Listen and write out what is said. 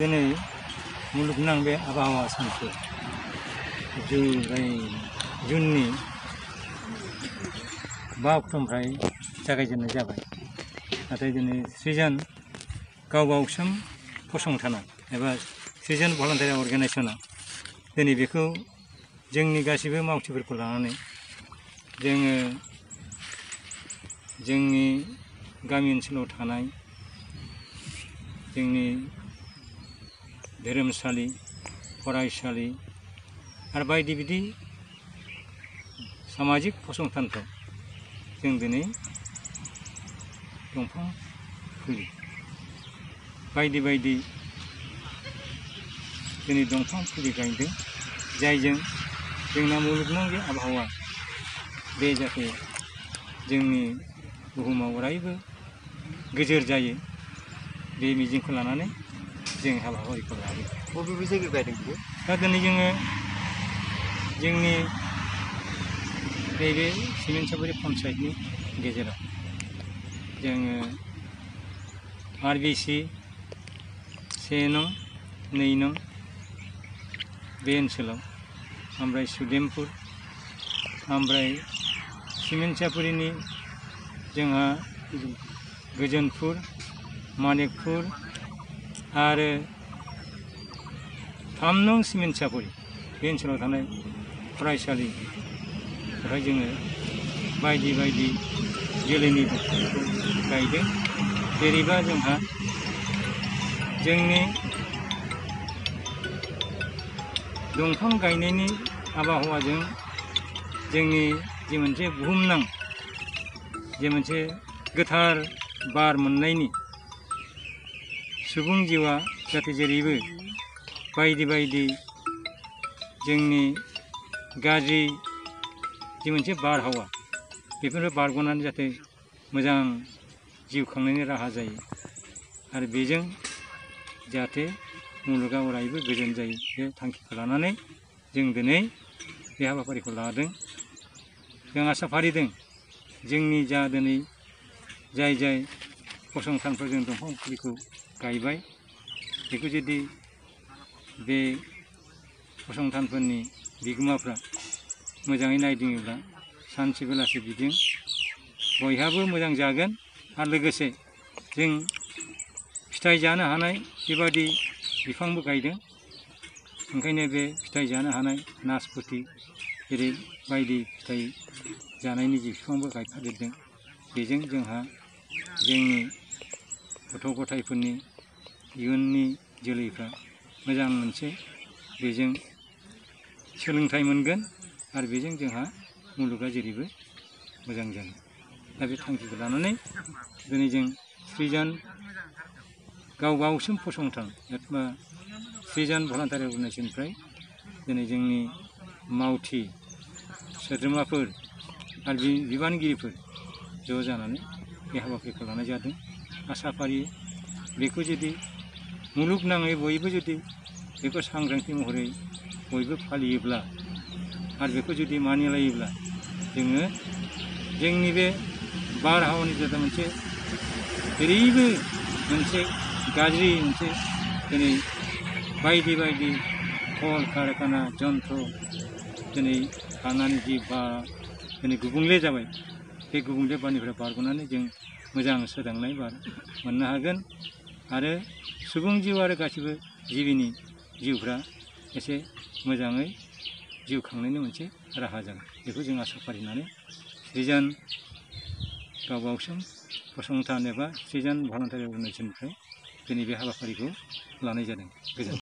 दिनै मुलुगनां बे आबहावा सानखौ जुननि 5 अक्ट'निफ्राय जागायजेननाय जाबाय। नाथाय दिनै सृजन गाव-गावसोम फसंथाना एबा सृजन भलान्टारि अर्गेनाइजेसना दिनै बेखौ जोंनि गासिबो मावथिफोरखौ लानानै जोङो जोंनि गामि ओनसोलाव थानाय जोंनि धोरोमसालि, फरायसालि आरो बायदि बायदि सामाजिक फसंथानफ्राव जों दिनै दंफां फुलि बायदि बायदि दिनै दंफां फुलि गायदों, जायजों जोंना मुलुगनां बे आबहावा बे जाहाथे जोंनि बुहुमाव अरायबो गोजोर जायो बे मिजिंखौ लानानै जों हाबाफारिखौ लायो। बबे जायगायाव गायदों बेखौ? दा दिनै जोङो जोंनि नैबे सिमेन्टसापरि पन्सायतनि गेजेराव जोङो RBC 1 नं 2 नं बे ओनसोलाव, ओमफ्राय सुदेमपुर, ओमफ्राय सिमेन्टसापरिनि जोंहा गोजोनपुर, मानिकपुर आरो 3 नं सिमेन्टसापरि बे ओनसोलाव थानाय फरायसालि बेवहाय जोङो बायदि बायदि जोलैनि दंफांखौ गायदों। जेरैबा जोंहा जोंनि दंफां गायनायनि आबहावाजों जोंनि जे मोनसे बुहुमनां जे मोनसे गोथार बार मोननायनि सुबुं जिउआ जाहाथे जेरैबो बायदि बायदि जोंनि गाज्रि जे मोनसे बारहावा बेफोरनिफ्राय बारग'नानै जाहाथे मोजां जिउ खांनायनि राहा जायो आरो बेजों जाहाथे मुलुगा अरायबो गोजोन जायो बे थांखिखौ लानानै जों दिनै बे हाबाफारिखौ लादों। जों आसा फारिदों जोंनि जा दिनै जाय जाय फसंथानफोर जों दंफां फुलिखौ गायबाय बेखौ जुदि बे फसंथानफोरनि बिगोमाफ्रा मोजाङै नायदिङोब्ला सानसे बेलासे बिजों बयहाबो मोजां जागोन आरो लोगोसे जों फिथाइ जानो हानाय बेबादि बिफांबो गायदों। ओंखायनो बे फिथाइ जानो हानाय नासपति जेरै बायदि फिथाइ जानायनि जि बिफांबो गायफादेरदों। बेजों जोंहा जोंनि गथ' गथायफोरनि इयुननि जोलैफ्रा मोजां मोनसे बेजों सोलोंथाइ मोनगोन आरो बेजों जोंहा मुलुगा जेरैबो मोजां जागोन। दा बे थांखिखौ लानानै दिनै जों सृजन गाव-गावसोम फसंथान एबा सृजन भलान्टारि अर्गेनाइजेसननिफ्राय दिनै जोंनि मावथि सोद्रोमाफोर आरो बिबानगिरिफोर ज' जानानै बे हाबाफारिखौ लानाय जादों। आसा फारियो बेखौ जुदि मुलुगनाङै बयबो जुदि बेखौ सांग्रांथि महरै बयबो फालियोब्ला आरो बेखौ जुदि मानिलायोब्ला जोङो जोंनि बे बारहावानि जाहाथे मोनसे जेरैबो मोनसे गाज्रि मोनसे दिनै बायदि बायदि कल कारखाना जन्थ्र दिनै खारनानै जि बार दिनै गुबुंले जाबाय बे गुबुंले बारनिफ्राय बारग'नानै जों मोजां सोदांनाय बार मोननो हागोन आरो सुबुं जिउ आरो गासिबो जिबिनि जिउफ्रा एसे मोजाङै जिउ खांनायनि मोनसे राहा जागोन। बेखौ जों आसा फारिनानै सृजन गाव-गावसोम फसंथान एबा सृजन भलान्टारि अर्गेनाइजेसननिफ्राय दिनै बे हाबाफारिखौ लानाय जादों। गोजोन्थों।